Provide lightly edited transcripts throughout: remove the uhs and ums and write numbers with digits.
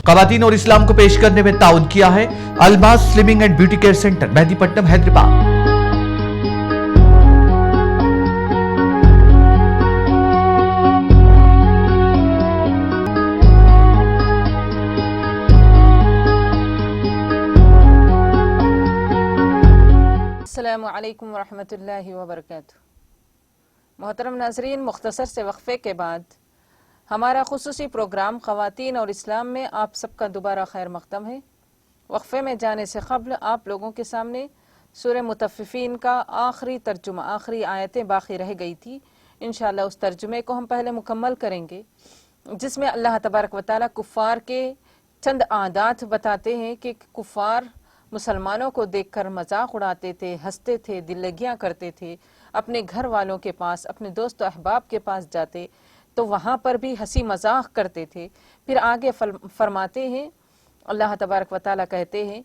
खवातीन और इस्लाम को पेश करने में ताउन किया है Almas slimming and beauty care centre, Mehdipatnam, Hyderabad. अस्सलामु अलैकुम वरहमतुल्लाहि वबरकातुहू। मोहतरम नाज़रीन, मुख्तसर से वक्फे के बाद हमारा खुसूसी प्रोग्राम ख़वातीन और इस्लाम में आप सबका दोबारा खैर मक़दम है। वक्फे में जाने से क़ब्ल आप लोगों के सामने सूरह मुतफ़्फ़िफ़ीन का आखिरी तर्जुमा, आखिरी आयतें बाकी रह गई थी। इंशाअल्लाह उस तर्जुमे को हम पहले मुकम्मल करेंगे, जिसमें अल्लाह तबारक व तआला कुफ़ार के चंद आदात बताते हैं कि कुफ़ार मुसलमानों को देखकर मजाक उड़ाते थे, हंसते थे, दिल्लगियाँ करते थे। अपने घर वालों के पास, अपने दोस्त अहबाब के पास जाते तो वहाँ पर भी हंसी मजाक करते थे। फिर आगे फरमाते हैं, अल्लाह तबारक व तआला कहते हैं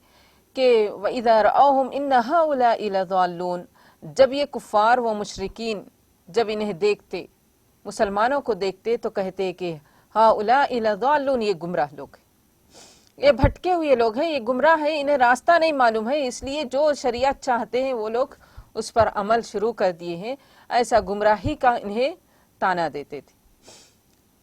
कि वइज़ा रअौहुम इन्न हाउलाइ लज़ाल्लून, जब ये कुफ़ार व मुशरिकीन जब इन्हें देखते, मुसलमानों को देखते तो कहते कि हाउलाइ लज़ाल्लून, ये गुमराह लोग हैं, ये भटके हुए लोग हैं, ये गुमराह है, इन्हें रास्ता नहीं मालूम है, इसलिए जो शरीयत चाहते हैं वो लोग उस पर अमल शुरू कर दिए हैं। ऐसा गुमराही का इन्हें ताना देते थे।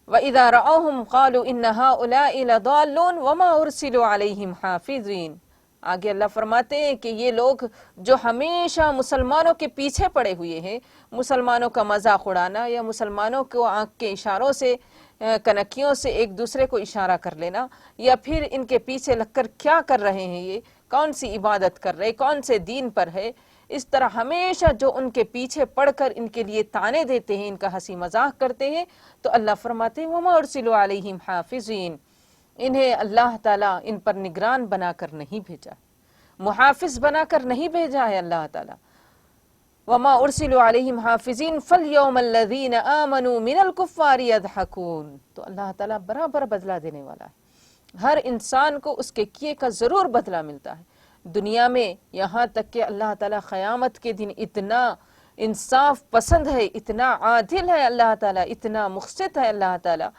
वइज़ा रअौहुम क़ालू इन्न हाउलाइ लज़ाल्लून वमा उरसिलू अलैहिम हाफ़िज़ीन। आगे अल्लाह फरमाते हैं कि ये लोग जो हमेशा मुसलमानों के पीछे पड़े हुए हैं, मुसलमानों का मजाक उड़ाना या मुसलमानों को आंख के इशारों से, कनकियों से एक दूसरे को इशारा कर लेना, या फिर इनके पीछे लगकर क्या कर रहे हैं, ये कौन सी इबादत कर रहे, कौन से दीन पर है, इस तरह हमेशा जो उनके पीछे पड़कर इनके लिए ताने देते हैं, इनका हंसी मजाक करते हैं, तो अल्लाह फरमाते हैं वमा उरसिलू अलैहिम हाफ़िज़ीन, इन्हें अल्लाह ताला इन पर निगरान बनाकर नहीं भेजा, मुहाफिज बनाकर नहीं भेजा है अल्लाह ताला। वमा उरसिलू अलैहिम हाफ़िज़ीन फ़लयौमल्लज़ीन आमनू मिनल कुफ़्फ़ारि यज़हकून। तो अल्लाह ताला बराबर बदला देने वाला है, हर इंसान को उसके किए का ज़रूर बदला मिलता है दुनिया में। यहाँ तक कि अल्लाह ताला क़यामत के दिन इतना इंसाफ पसंद है, इतना आदिल है अल्लाह ताला, इतना मुक़सित है अल्लाह ताला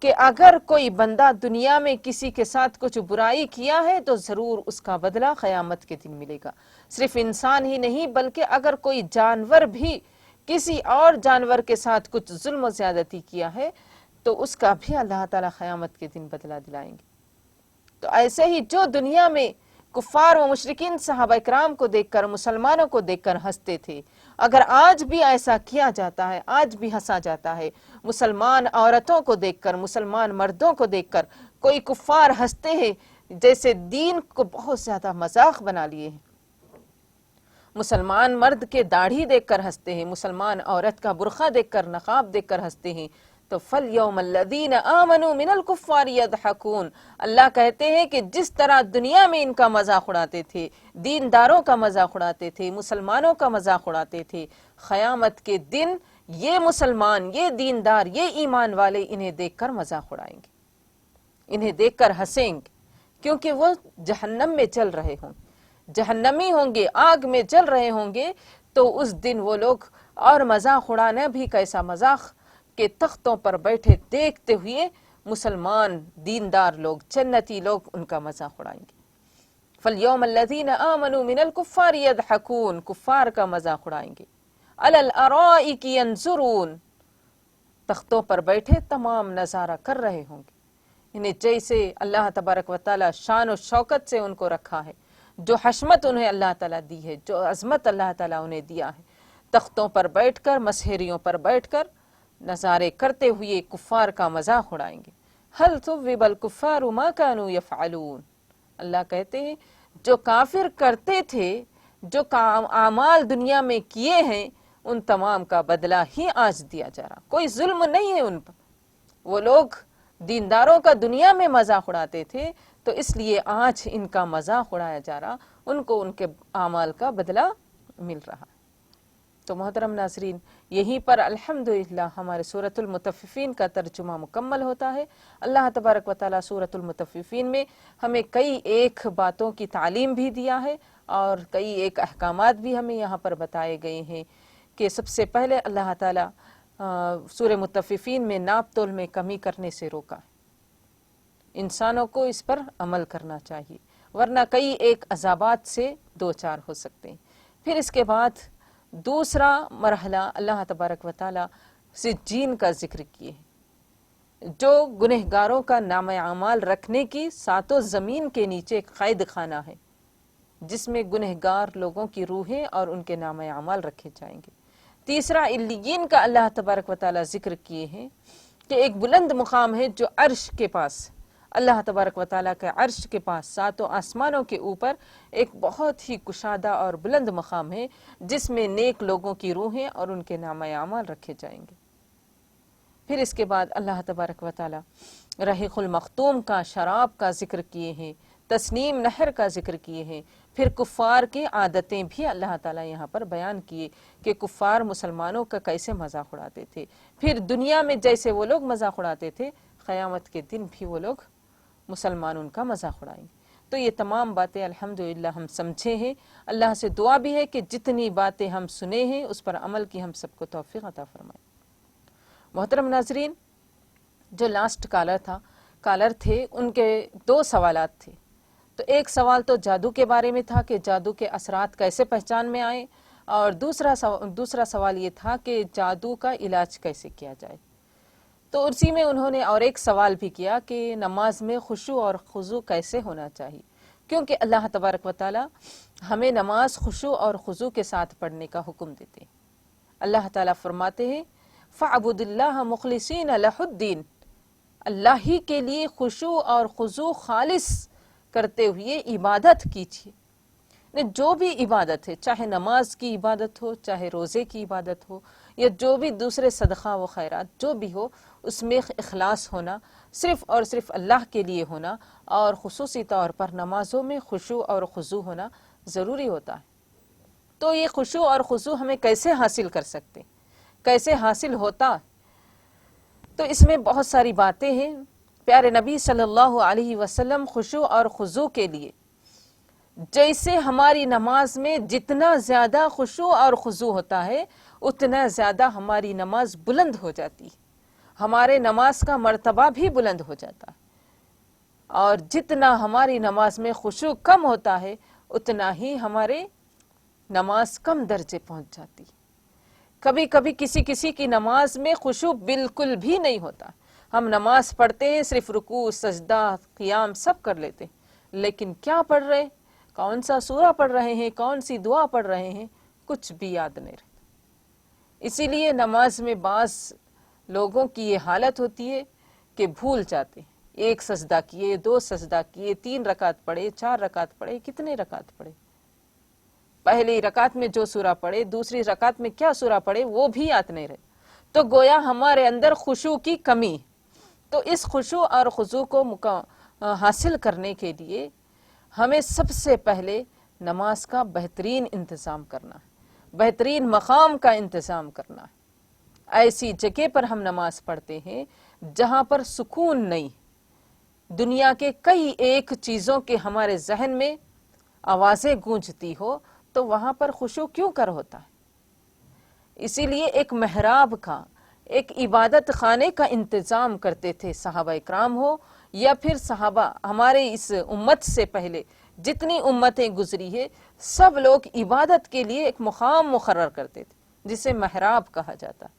कि अगर कोई बंदा दुनिया में किसी के साथ कुछ बुराई किया है तो ज़रूर उसका बदला क़यामत के दिन मिलेगा। सिर्फ इंसान ही नहीं, बल्कि अगर कोई जानवर भी किसी और जानवर के साथ कुछ जुल्म ज़्यादती किया है तो उसका भी अल्लाह ताला क़यामत के दिन बदला दिलाएंगे। तो ऐसे ही जो दुनिया में कुफ़ार व मुशरिकीन सहाबा इकराम को देखकर, मुसलमानों को देखकर हंसते थे, अगर आज भी ऐसा किया जाता है, आज भी हंसा जाता है, मुसलमान औरतों को देखकर, मुसलमान मर्दों को देखकर कोई कुफ़ार हंसते हैं, जैसे दीन को बहुत ज़्यादा मजाक बना लिए हैं। मुसलमान मर्द के दाढ़ी देखकर हंसते हैं, मुसलमान औरत का बुरखा देखकर, नकाब देखकर हंसते हैं। तो फल यौमल्लज़ीन आमनू मिनल कुफ़्फ़ारि यज़हकून, अल्लाह कहते हैं कि जिस तरह दुनिया में इनका मजाक उड़ाते थे, दीनदारों का मजाक उड़ाते थे, मुसलमानों का मजाक उड़ाते थे, क़यामत के दिन ये मुसलमान, ये दीनदार, ये ईमान वाले इन्हें देखकर मजाक उड़ाएंगे, इन्हें देखकर हंसेंगे, क्योंकि वो जहन्नम में चल रहे होंगे, जहन्नमी होंगे, आग में जल रहे होंगे। तो उस दिन वो लोग और मजाक उड़ाना भी कैसा मजाक के तख्तों पर बैठे देखते हुए मुसलमान दीनदार लोग, जन्नती लोग उनका मजाक उड़ाएंगे। फलयौमल्लज़ीन आमनू मिनल कुफ़्फ़ारि यज़हकून, कुफ़ार का मजाक उड़ाएंगे। अलल अराइकी यंज़ुरून, तख्तों पर बैठे तमाम नज़ारा कर रहे होंगे। इन्हें जैसे अल्लाह तबारक व तआला शान और शौकत से उनको रखा है, जो हशमत उन्हें अल्लाह ताला दी है, जो अज़मत अल्लाह ताला उन्हें दिया है, तख्तों पर बैठकर, मसहरियों पर बैठकर नज़ारे करते हुए कुफ़ार का मजाक उड़ाएंगे। हल थुव्विबल कुफ़्फ़ारु मा कानू यफ़अलून, अल्लाह कहते हैं जो काफिर करते थे, जो काम आमाल दुनिया में किए हैं, उन तमाम का बदला ही आज दिया जा रहा, कोई जुल्म नहीं है उन पर। वो लोग दीनदारों का दुनिया में मजाक उड़ाते थे, तो इसलिए आज इनका मजाक उड़ाया जा रहा, उनको उनके आमाल का बदला मिल रहा। तो मोहतरम नाज़रीन, यहीं पर अल्हम्दुलिल्लाह हमारे सूरतुल मुतफ़्फ़िफ़ीन का तर्जुमा मुकम्मल होता है। अल्लाह तबारक व तआला सूरतुल मुतफ़्फ़िफ़ीन में हमें कई एक बातों की तालीम भी दिया है और कई एक अहकामात भी हमें यहाँ पर बताए गए हैं कि सबसे पहले अल्लाह ताला सूरह मुतफ़्फ़िफ़ीन में नाप तोल में कमी करने से रोका है। इंसानों को इस पर अमल करना चाहिए, वरना कई एक अजाबात से दो चार हो सकते हैं। फिर इसके बाद दूसरा मरहला अल्लाह तबारक व तआला सिज्जीन का जिक्र किए है, जो गुनहगारों का नाम अमाल रखने की सातों ज़मीन के नीचे एक कैद खाना है, जिसमें गुनहगार लोगों की रूहें और उनके नाम अमाल रखे जाएंगे। तीसरा इल्लियीन का अल्लाह तबारक व तआला जिक्र किए हैं कि एक बुलंद मुकाम है जो अर्श के पास, अल्लाह तबारक व तआला के अर्श के पास सातों आसमानों के ऊपर एक बहुत ही कुशादा और बुलंद मुकाम है, जिसमें नेक लोगों की रूहें और उनके नाम अमाल रखे जाएंगे। फिर इसके बाद अल्लाह तबारक व तआला रहीक़ुल मख्तूम का, शराब का जिक्र किए हैं, तस्नीम नहर का जिक्र किए हैं। फिर कुफ़ार की आदतें भी अल्लाह ताला यहाँ पर बयान किए कि कुफ़ार मुसलमानों का कैसे मजाक उड़ाते थे। फिर दुनिया में जैसे वो लोग मजाक उड़ाते थे, क़यामत के दिन भी वो लोग मुसलमान उनका मजाक उड़ाएंगे। तो ये तमाम बातें अल्हम्दुलिल्लाह हम समझे हैं। अल्लाह से दुआ भी है कि जितनी बातें हम सुने हैं उस पर अमल की हम सबको तौफीक अता फरमाए। मोहतरम नाजरीन, जो लास्ट कालर थे, उनके दो सवालात थे। तो एक सवाल तो जादू के बारे में था कि जादू के असरात कैसे पहचान में आए, और दूसरा सवाल ये था कि जादू का इलाज कैसे किया जाए। तो उसी में उन्होंने और एक सवाल भी किया कि नमाज में खुशू और खुजू कैसे होना चाहिए, क्योंकि अल्लाह तबारक व तआला हमें नमाज खुशू और खुजू के साथ पढ़ने का हुक्म देते हैं। अल्लाह ताला फरमाते हैं फ़अबुदिल्लाह मुखलिसीन लहुद्दीन, अल्लाह ही के लिए खुशू और खुजू खालिस करते हुए इबादत कीजिए। ने जो भी इबादत है, चाहे नमाज की इबादत हो, चाहे रोज़े की इबादत हो, या जो भी दूसरे सदक़ा व खैरात जो भी हो, उसमें इखलास होना, सिर्फ़ और सिर्फ अल्लाह के लिए होना, और खुसूसी तौर पर नमाज़ों में खुशू और खुजू होना ज़रूरी होता है। तो ये खुशू और खुजू हमें कैसे हासिल कर सकते, कैसे हासिल होता, तो इसमें बहुत सारी बातें हैं। प्यारे नबी सल्लल्लाहु अलैहि वसल्लम खुशू और खुजू के लिए, जैसे हमारी नमाज में जितना ज़्यादा खुशू और खुजू होता है, उतना ज़्यादा हमारी नमाज बुलंद हो जाती है, हमारे नमाज का मर्तबा भी बुलंद हो जाता है। और जितना हमारी नमाज में खुशू कम होता है, उतना ही हमारे नमाज कम दर्जे पहुंच जाती है। कभी कभी किसी की नमाज में खुशू बिल्कुल भी नहीं होता। हम नमाज पढ़ते हैं, सिर्फ रुकू सजदा क़ियाम सब कर लेते हैं, लेकिन क्या पढ़ रहे, कौन सा सूरा पढ़ रहे हैं, कौन सी दुआ पढ़ रहे हैं, कुछ भी याद नहीं रहता। इसीलिए नमाज में बाज़ लोगों की ये हालत होती है कि भूल जाते हैं, एक सजदा किए, दो सजदा किए, 3 रकात पढ़े, 4 रकात पढ़े, कितने रकात पढ़े, पहली रकात में जो सूरा पढ़े, दूसरी रकात में क्या सूरा पढ़े, वो भी याद नहीं रहे। तो गोया हमारे अंदर खुशू की कमी। तो इस खुशू और खुजू को हासिल करने के लिए हमें सबसे पहले नमाज का बेहतरीन इंतज़ाम करना है, बेहतरीन मकाम का इंतज़ाम करना है। ऐसी जगह पर हम नमाज पढ़ते हैं जहाँ पर सुकून नहीं, दुनिया के कई एक चीज़ों के हमारे जहन में आवाज़ें गूंजती हो, तो वहाँ पर खुशू क्यों कर होता है। इसीलिए एक महराब का, एक इबादत खाने का इंतज़ाम करते थे सहाबा इकराम हो या फिर सहाबा, हमारे इस उम्मत से पहले जितनी उम्मतें गुजरी है, सब लोग इबादत के लिए एक मुकाम मुकर्रर करते थे, जिसे महराब कहा जाता है।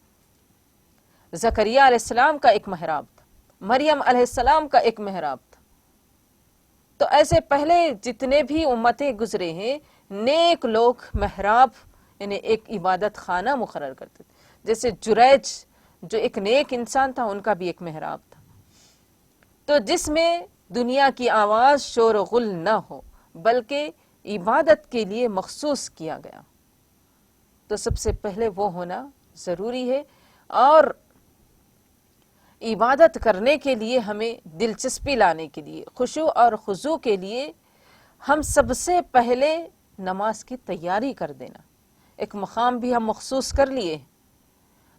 ज़करिया अलैहिस्सलाम का एक महराब था, मरियम अलैहिस्सलाम का एक महराब था। तो ऐसे पहले जितने भी उम्मतें गुजरे हैं, नेक लोग महराब यानी एक इबादत खाना मुकर्रर करते थे। जैसे जुरैज जो एक नेक इंसान था, उनका भी एक महराब था, तो जिसमें दुनिया की आवाज़ शोर गुल न हो, बल्कि इबादत के लिए मखसूस किया गया। तो सबसे पहले वो होना ज़रूरी है। और इबादत करने के लिए हमें दिलचस्पी लाने के लिए, खुशू और खुजू के लिए, हम सबसे पहले नमाज की तैयारी कर देना। एक मकाम भी हम मखसूस कर लिए,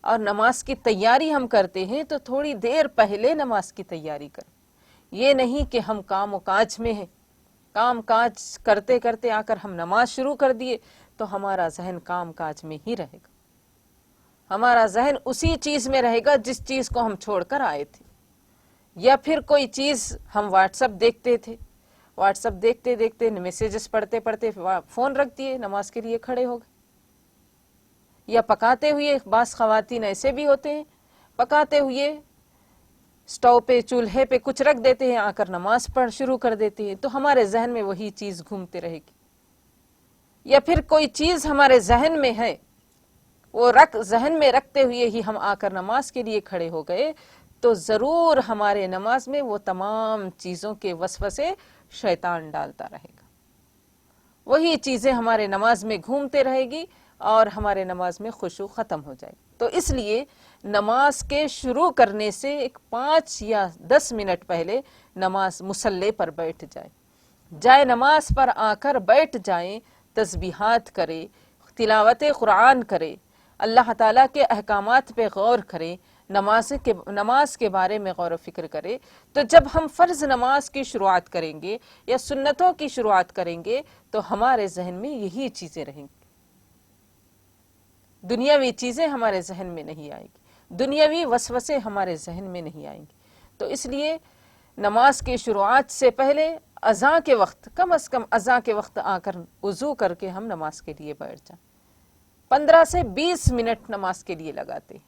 और नमाज की तैयारी हम करते हैं तो थोड़ी देर पहले नमाज की तैयारी करें। ये नहीं कि हम काम काज में हैं, काम काज करते करते आकर हम नमाज शुरू कर दिए, तो हमारा जहन काम काज में ही रहेगा, हमारा जहन उसी चीज़ में रहेगा जिस चीज़ को हम छोड़कर आए थे। یا پھر کوئی چیز ہم واٹس ایپ دیکھتے تھے، واٹس ایپ دیکھتے دیکھتے میسیجز پڑھتے پڑھتے فون رکھ دیے، نماز کے لیے کھڑے ہو گئے. یا پکاتے ہوئے، بعض خواتین ایسے بھی ہوتے ہیں پکاتے ہوئے سٹو پہ چولہے پہ کچھ رکھ دیتے ہیں، آ کر نماز پڑھ شروع کر دیتے ہیں، تو ہمارے ذہن میں وہی چیز گھومتے رہے گی. یا پھر کوئی چیز ہمارے ذہن میں ہے، وہ ذہن میں رکھتے ہوئے ہی ہم آ کر نماز کے لیے کھڑے ہو گئے، تو ضرور ہمارے نماز میں وہ تمام چیزوں کے وسوسے شیطان ڈالتا رہے گا. وہی چیزیں ہمارے نماز میں گھومتے رہے گی اور ہمارے نماز میں خشوع ختم ہو جائے گی. تو اس لیے نماز کے شروع کرنے سے ایک 5 یا 10 منٹ پہلے نماز مصلی پر بیٹھ جائے نماز پر آ کر بیٹھ جائیں، تسبیحات کرے، تلاوت قرآن کرے، اللہ تعالیٰ کے احکامات پہ غور کرے، نماز کے بارے میں غور و فکر کرے. تو جب ہم فرض نماز کی شروعات کریں گے یا سنتوں کی شروعات کریں گے تو ہمارے ذہن میں یہی چیزیں رہیں گی، دنیاوی چیزیں ہمارے ذہن میں نہیں آئیں گی، دنیاوی وسوسے ہمارے ذہن میں نہیں آئیں گے. تو اس لیے نماز کی شروعات سے پہلے اذان کے وقت، کم از کم اذان کے وقت آ کر وضو کر کے ہم نماز کے لیے بیٹھ جائیں. 15 سے 20 منٹ نماز کے لیے لگاتے ہیں.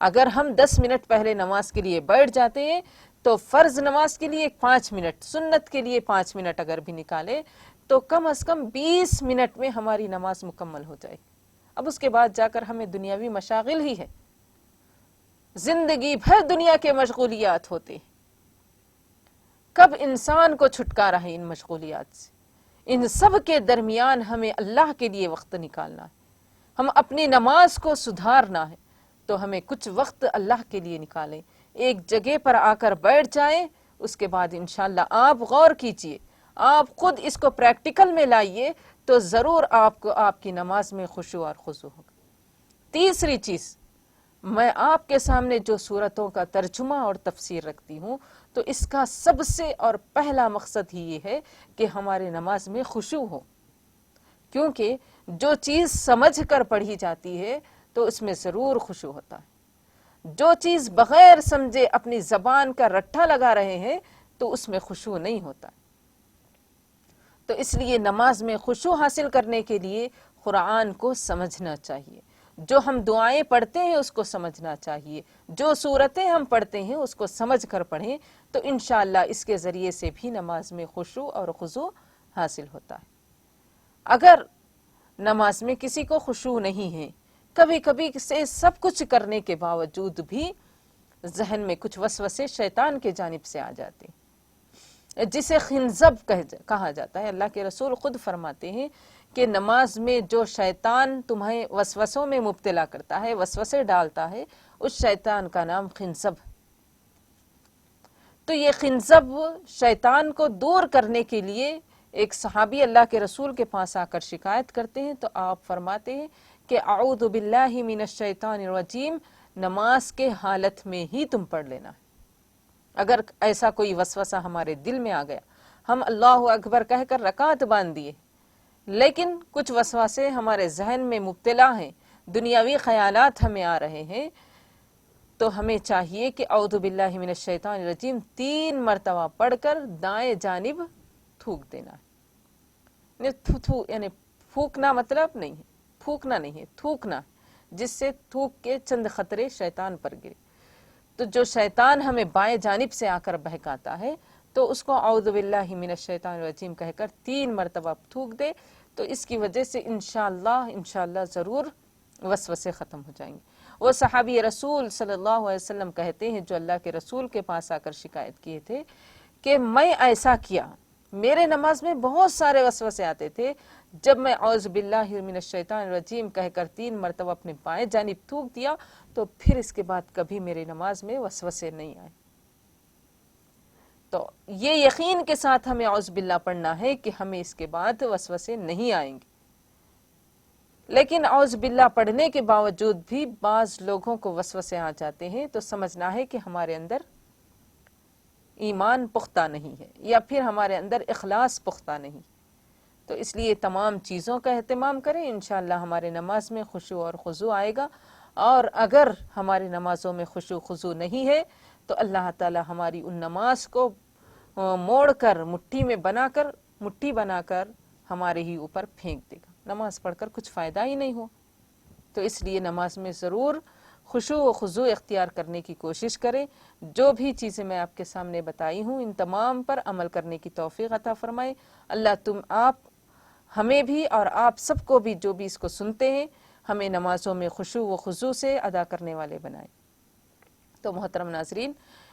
اگر ہم 10 منٹ پہلے نماز کے لیے بیٹھ جاتے ہیں تو فرض نماز کے لیے 5 منٹ، سنت کے لیے 5 منٹ اگر بھی نکالے تو کم از کم 20 منٹ میں ہماری نماز مکمل ہو جائے. اب اس کے بعد جا کر ہمیں دنیاوی مشاغل ہی ہے، زندگی بھر دنیا کے مشغولیات ہوتے ہیں. کب انسان کو چھٹکارا ہے ان مشغولیات سے؟ ان سب کے درمیان ہمیں اللہ کے لیے وقت نکالنا ہے. ہم اپنی نماز کو سدھارنا ہے تو ہمیں کچھ وقت اللہ کے لیے نکالیں، ایک جگہ پر آ کر بیٹھ جائیں. اس کے بعد انشاءاللہ آپ غور کیجئے، آپ خود اس کو پریکٹیکل میں لائیے تو ضرور آپ کو آپ کی نماز میں خشوع اور خضوع ہوگا. تیسری چیز، میں آپ کے سامنے جو صورتوں کا ترجمہ اور تفسیر رکھتی ہوں تو اس کا سب سے اور پہلا مقصد ہی یہ ہے کہ ہمارے نماز میں خشوع ہو، کیونکہ جو چیز سمجھ کر پڑھی جاتی ہے تو اس میں ضرور خشوع ہوتا ہے. جو چیز بغیر سمجھے اپنی زبان کا رٹھا لگا رہے ہیں تو اس میں خشوع نہیں ہوتا. تو اس لیے نماز میں خشوع حاصل کرنے کے لیے قرآن کو سمجھنا چاہیے، جو ہم دعائیں پڑھتے ہیں اس کو سمجھنا چاہیے، جو صورتیں ہم پڑھتے ہیں اس کو سمجھ کر پڑھیں تو انشاءاللہ اس کے ذریعے سے بھی نماز میں خشوع اور خضوع حاصل ہوتا ہے. اگر نماز میں کسی کو خشوع نہیں ہے، کبھی کبھی سے سب کچھ کرنے کے باوجود بھی ذہن میں کچھ وسوسے شیطان کے جانب سے آ جاتے ہیں، جسے خنزب کہا جاتا ہے. اللہ کے رسول خود فرماتے ہیں کہ نماز میں جو شیطان تمہیں وسوسوں میں مبتلا کرتا ہے، وسوسے ڈالتا ہے، اس شیطان کا نام خنزب. تو یہ خنزب شیطان کو دور کرنے کے لیے ایک صحابی اللہ کے رسول کے پاس آ کر شکایت کرتے ہیں تو آپ فرماتے ہیں کہ اعوذ باللہ من الشیطان الرجیم، نماز کے حالت میں ہی تم پڑھ لینا. اگر ایسا کوئی وسوسہ ہمارے دل میں آ گیا، ہم اللہ اکبر کہہ کر رکعت باندھ دیے لیکن کچھ وسوسے ہمارے ذہن میں مبتلا ہیں، دنیاوی خیالات ہمیں آ رہے ہیں، تو ہمیں چاہیے کہ اعوذ باللہ من الشیطان الرجیم 3 مرتبہ پڑھ کر دائیں جانب تھوک دینا ہے. یعنی پھونکنا مطلب نہیں ہے، پھونکنا نہیں ہے، تھوکنا، جس سے تھوک کے چند خطرے شیطان پر گرے. تو جو شیطان ہمیں بائیں جانب سے آ کر بہکاتا ہے تو اس کو اعوذ باللہ من الشیطان الرجیم کہہ کر 3 مرتبہ تھوک دے تو اس کی وجہ سے انشاءاللہ ضرور وسوسے ختم ہو جائیں گے. وہ صحابی رسول صلی اللہ علیہ وسلم کہتے ہیں جو اللہ کے رسول کے پاس آ کر شکایت کیے تھے کہ میں ایسا کیا، میرے نماز میں بہت سارے وسوسے آتے تھے، جب میں اعوذ باللہ من الشیطان الرجیم کہہ کر 3 مرتبہ اپنے بائیں جانب تھوک دیا تو پھر اس کے بعد کبھی میری نماز میں وسوسے نہیں آئے. تو یہ یقین کے ساتھ ہمیں اعوذ باللہ پڑھنا ہے کہ ہمیں اس کے بعد وسوسے نہیں آئیں گے. لیکن اعوذ باللہ پڑھنے کے باوجود بھی بعض لوگوں کو وسوسے آ جاتے ہیں تو سمجھنا ہے کہ ہمارے اندر ایمان پختہ نہیں ہے یا پھر ہمارے اندر اخلاص پختہ نہیں. تو اس لیے تمام چیزوں کا اہتمام کریں، انشاءاللہ ہمارے نماز میں خشوع اور خضوع آئے گا. اور اگر ہماری نمازوں میں خشوع خضوع نہیں ہے تو اللہ تعالی ہماری ان نماز کو موڑ کر مٹھی بنا کر ہمارے ہی اوپر پھینک دے گا، نماز پڑھ کر کچھ فائدہ ہی نہیں ہو۔ تو اس لیے نماز میں ضرور خشوع و خضوع اختیار کرنے کی کوشش کریں۔ جو بھی چیزیں میں آپ کے سامنے بتائی ہوں ان تمام پر عمل کرنے کی توفیق عطا فرمائے۔ اللہ آپ ہمیں بھی اور آپ سب کو بھی جو بھی اس کو سنتے ہیں ہمیں نمازوں میں خشوع و خضوع سے ادا کرنے والے بنائے۔ تو محترم ناظرین،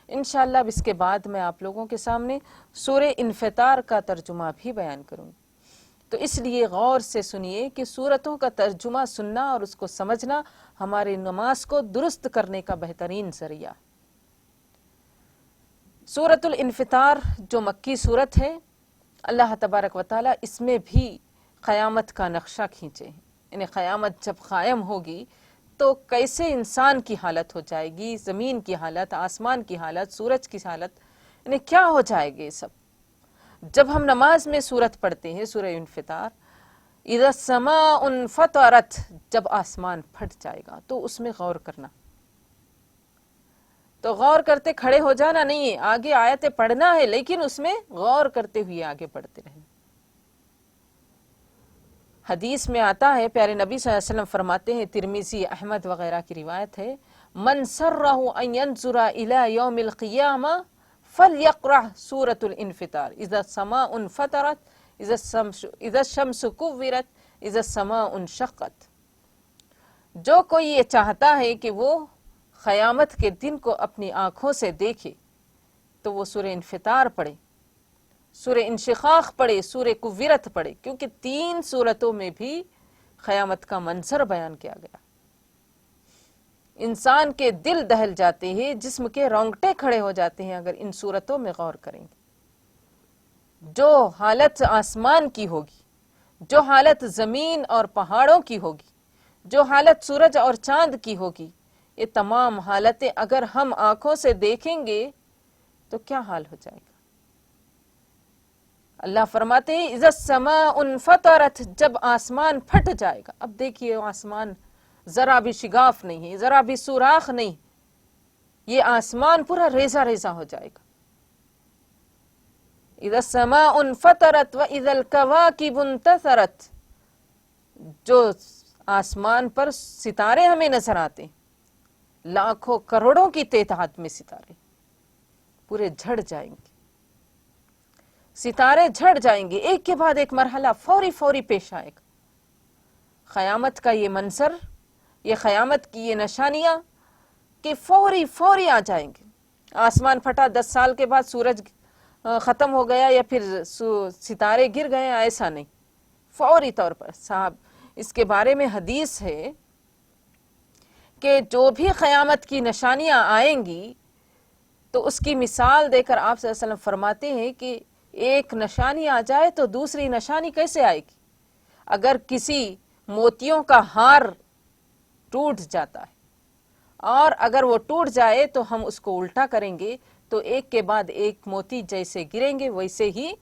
انشاءاللہ اب اس کے بعد میں آپ لوگوں کے سامنے سورہ انفطار کا ترجمہ بھی بیان کروں، تو اس لیے غور سے سنیے کہ سورتوں کا ترجمہ سننا اور اس کو سمجھنا ہمارے نماز کو درست کرنے کا بہترین ذریعہ۔ سورۃ الانفطار جو مکی سورت ہے، اللہ تبارک و تعالی اس میں بھی قیامت کا نقشہ کھینچے ہیں، یعنی قیامت جب قائم ہوگی تو کیسے انسان کی حالت ہو جائے گی، زمین کی حالت، آسمان کی حالت، سورج کی حالت، یعنی کیا ہو جائے گے یہ سب۔ جب ہم نماز میں سورت پڑھتے ہیں سورہ انفطار، اذا السماء انفطرت، جب آسمان پھٹ جائے گا تو اس میں غور کرنا، تو غور کرتے کھڑے ہو جانا نہیں ہے، آگے آیتیں پڑھنا ہے لیکن اس میں غور کرتے ہوئے آگے پڑھتے رہنا۔ حدیث میں آتا ہے، پیارے نبی صلی اللہ علیہ وسلم فرماتے ہیں، ترمذی، احمد وغیرہ کی روایت ہے، من سرہ ان ينظر الى یوم القیامہ فلیقرأ سورۃ الانفطار، اذا السماء انفطرت، اذا الشمس کورت، اذا السماء انشقت۔ جو کوئی یہ چاہتا ہے کہ وہ قیامت کے دن کو اپنی آنکھوں سے دیکھے تو وہ سورہ انفطار پڑھے، سورہ انشقاق پڑھے، سورہ کورت پڑھے، کیونکہ 3 سورتوں میں بھی قیامت کا منظر بیان کیا گیا۔ انسان کے دل دہل جاتے ہیں، جسم کے رونگٹے کھڑے ہو جاتے ہیں اگر ان سورتوں میں غور کریں گے۔ جو حالت آسمان کی ہوگی، جو حالت زمین اور پہاڑوں کی ہوگی، جو حالت سورج اور چاند کی ہوگی، یہ تمام حالتیں اگر ہم آنکھوں سے دیکھیں گے تو کیا حال ہو جائے گا۔ اللہ فرماتے ہیں اذا السماء انفطرت، جب آسمان پھٹ جائے گا۔ اب دیکھیے آسمان ذرا بھی شگاف نہیں ہے، ذرا بھی سوراخ نہیں، یہ آسمان پورا ریزہ ریزہ ہو جائے گا۔ اذا السماء انفطرت واذا الکواکب انتثرت، جو آسمان پر ستارے ہمیں نظر آتے ہیں، لاکھوں کروڑوں کی تعداد میں ستارے پورے جھڑ جائیں گے، ستارے جھڑ جائیں گے، ایک کے بعد ایک مرحلہ فوری پیش آئے گا۔ قیامت کا یہ منظر، یہ قیامت کی یہ نشانیاں کہ فوری آ جائیں گے۔ آسمان پھٹا 10 سال کے بعد سورج ختم ہو گیا یا پھر ستارے گر گئے، ایسا نہیں، فوری طور پر۔ صاحب اس کے بارے میں حدیث ہے کہ جو بھی قیامت کی نشانیاں آئیں گی تو اس کی مثال دے کر آپ صلی اللہ علیہ وسلم فرماتے ہیں کہ ایک نشانی آ جائے تو دوسری نشانی کیسے آئے گی؟ اگر کسی موتیوں کا ہار ٹوٹ جاتا ہے اور اگر وہ ٹوٹ جائے تو ہم اس کو الٹا کریں گے تو ایک کے بعد ایک موتی جیسے گریں گے ویسے ہی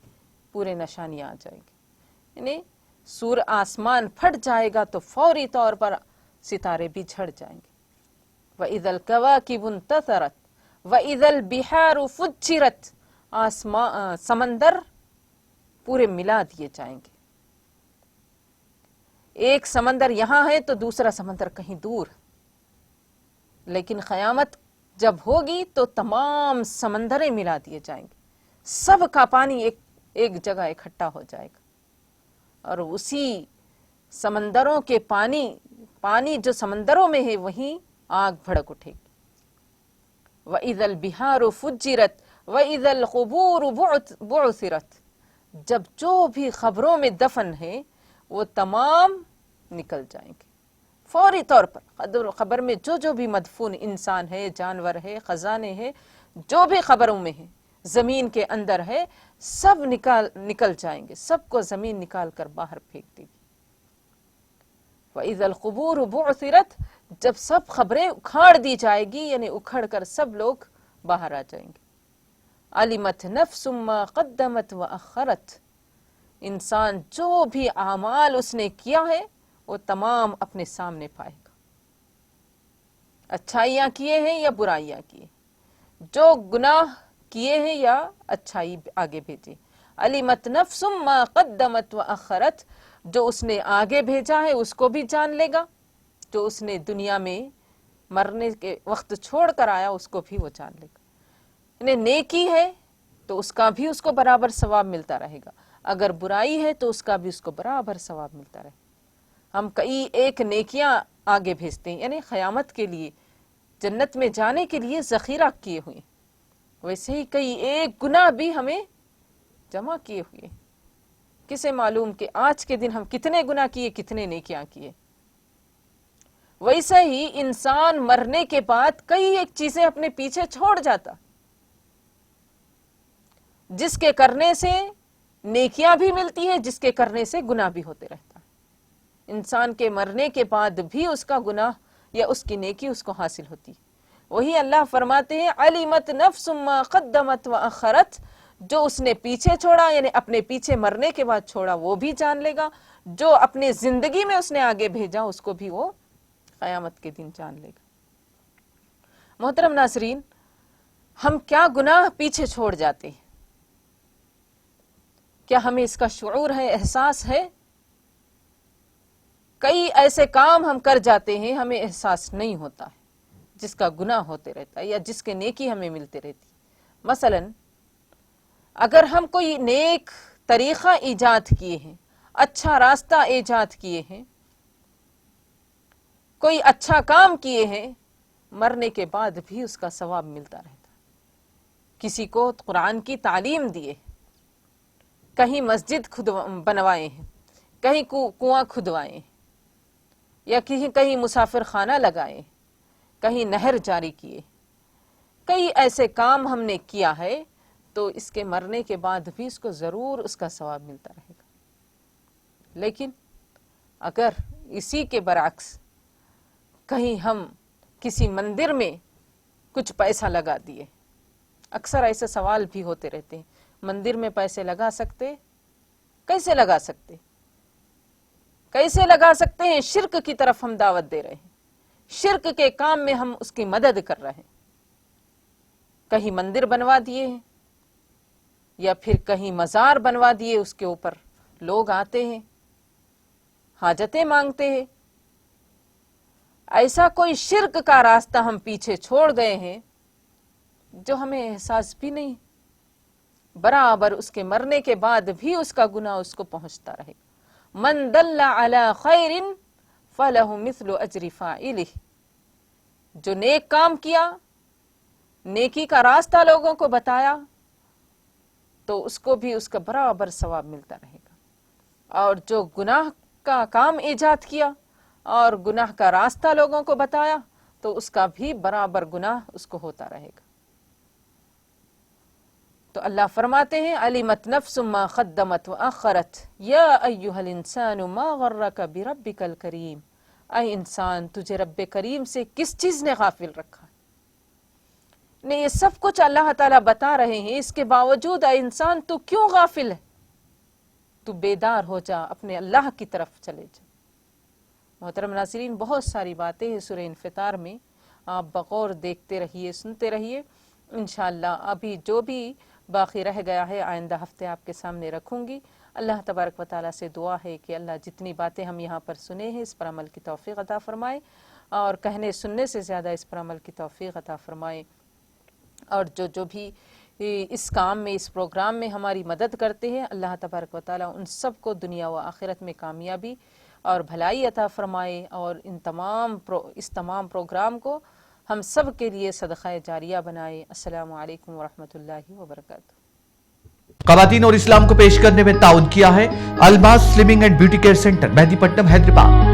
پورے نشانیاں آ جائیں گے، یعنی آسمان پھٹ جائے گا تو فوری طور پر ستارے بھی جھڑ جائیں گے۔ وَإِذَا الْكَوَاكِبُ انتَثَرَتْ وَإِذَا الْبِحَارُ فُجِّرَتْ، سمندر پورے ملا دیے جائیں گے۔ ایک سمندر یہاں ہے تو دوسرا سمندر کہیں دور، لیکن قیامت جب ہوگی تو تمام سمندریں ملا دیے جائیں گے، سب کا پانی ایک جگہ اکٹھا ہو جائے گا، اور اسی سمندروں کے پانی جو سمندروں میں ہے وہیں آگ بھڑک اٹھے گی۔ وَإِذَا الْبِحَارُ فُجِّرَتْ وَإِذَا الْقُبُورُ بُعْثِرَتْ، جب جو بھی قبروں میں دفن ہے وہ تمام نکل جائیں گے فوری طور پر۔ قبر میں جو بھی مدفون انسان ہے، جانور ہے، خزانے ہے، جو بھی قبروں میں ہے، زمین کے اندر ہے، سب نکل جائیں گے، سب کو زمین نکال کر باہر پھینک دے گی۔ وَإِذَا الْقُبُورُ بُعْثِرَتْ، جب سب قبریں اکھاڑ دی جائے گی، یعنی اکھڑ کر سب لوگ باہر آ جائیں گے۔ عَلِمَتْ نَفْسٌ مَا قَدَّمَتْ وَأَخَّرَتْ، انسان جو بھی اعمال اس نے کیا ہے وہ تمام اپنے سامنے پائے گا، اچھائیاں کیے ہیں یا برائیاں کیے، जो गुनाह किए हैं या अच्छाई आगे भेजे। अलिमत नफ्सुम मा कद्दमत व अखरत, जो उसने आगे भेजा है उसको भी जान लेगा, जो उसने दुनिया में मरने के वक्त छोड़ कर आया उसको भी वो जान लेगा। इन्हें नेकी है तो उसका भी उसको बराबर सवाब मिलता रहेगा, अगर बुराई है तो उसका भी उसको बराबर सवाब मिलता रहेगा। हम कई एक नेकियां आगे भेजते हैं, यानी क़यामत के लिए, जन्नत में जाने के लिए ज़ख़ीरा किए हुए, वैसे ही कई एक गुनाह भी हमें जमा किए हुए। किसे मालूम कि आज के दिन हम कितने गुनाह किए, कितने नेकियां किए। वैसे ही इंसान मरने के बाद कई एक चीजें अपने पीछे छोड़ जाता, जिसके करने से नेकियां भी मिलती है, जिसके करने से गुनाह भी होते रहता है। इंसान के मरने के बाद भी उसका गुनाह या उसकी नेकी उसको हासिल होती। वही अल्लाह फरमाते हैं अलिमत नफ्सुम मा कद्दमत व अखरत, जो उसने पीछे छोड़ा यानी अपने पीछे मरने के बाद छोड़ा वो भी जान लेगा, जो अपने जिंदगी में उसने आगे भेजा उसको भी वो क़यामत के दिन जान लेगा। मोहतरम नाज़रीन, हम क्या गुनाह पीछे छोड़ जाते हैं, क्या हमें इसका शुऊर है, एहसास है? कई ऐसे काम हम कर जाते हैं हमें एहसास नहीं होता है, जिसका गुनाह होते रहता है या जिसके नेकी हमें मिलते रहती। मसलन अगर हम कोई नेक तरीक़ा ईजाद किए हैं, अच्छा रास्ता ईजाद किए हैं, कोई अच्छा काम किए हैं, मरने के बाद भी उसका सवाब मिलता रहता। किसी को कुरान की तालीम दिए, कहीं मस्जिद खुद बनवाए हैं, कहीं कुआं खुदवाए, या कहीं मुसाफिर खाना लगाए, कहीं नहर जारी किए, कई ऐसे काम हमने किया है, तो इसके मरने के बाद भी इसको ज़रूर उसका सवाब मिलता रहेगा। लेकिन अगर इसी के बरअक्स कहीं हम किसी मंदिर में कुछ पैसा लगा दिए, अक्सर ऐसे सवाल भी होते रहते हैं, मंदिर में पैसे लगा सकते, कैसे लगा सकते, कैसे लगा सकते हैं? शिर्क की तरफ हम दावत दे रहे हैं, शिर्क के काम में हम उसकी मदद कर रहे हैं। कहीं मंदिर बनवा दिए हैं या फिर कहीं मज़ार बनवा दिए, उसके ऊपर लोग आते हैं, हाजतें मांगते हैं। ऐसा कोई शिर्क का रास्ता हम पीछे छोड़ गए हैं जो हमें एहसास भी नहीं, बराबर उसके मरने के बाद भी उसका गुनाह उसको पहुंचता रहेगा। मन दल्ला अला खैरिन फलहु मिस्लु अजरि फाइलिह, जो नेक काम किया, नेकी का रास्ता लोगों को बताया, तो उसको भी उसका बराबर सवाब मिलता रहेगा। और जो गुनाह का काम ईजाद किया और गुनाह का रास्ता लोगों को बताया, तो उसका भी बराबर गुनाह उसको होता रहेगा। तो अल्लाह फरमाते हैं अलिमत नफ्सुम मा कद्दमत व अखरत या अय्युहल इंसानु मा गर्रका बिरब्बिकल करीम, ऐ इंसान तुझे रब्बे करीम से किस चीज ने गाफिल रखा। ने ये सब कुछ अल्लाह ताला बता रहे हैं, इसके बावजूद ऐ इंसान तू क्यों गाफिल है? तू बेदार हो जा, अपने अल्लाह की तरफ चले जा। मोहतरम नाज़रीन, बहुत सारी बातें हैं सूरह इन्फितार में, आप बगौर देखते रहिए, सुनते रहिए। इंशाअल्लाह अभी जो भी बाकी रह गया है आइंदा हफ्ते आपके सामने रखूंगी। अल्लाह तबारक व तआला से दुआ है कि अल्लाह जितनी बातें हम यहाँ पर सुने हैं इस पर अमल की तौफीक अता फरमाए, और कहने सुनने से ज़्यादा इस पर अमल की तौफीक अता फरमाए। और जो भी इस काम में, इस प्रोग्राम में हमारी मदद करते हैं, अल्लाह तबारक व तआला उन सब को दुनिया व आखिरत में कामयाबी और भलाई अता फरमाए, और इस तमाम प्रोग्राम को हम सब के लिए सदक़ा जारिया बनाए। अस्सलामु अलैकुम वरहमतुल्लाहि वबरकातुहू। ख़वातीन और इस्लाम को पेश करने में ताउन किया है Almas slimming and beauty care centre, Mehdipatnam, Hyderabad.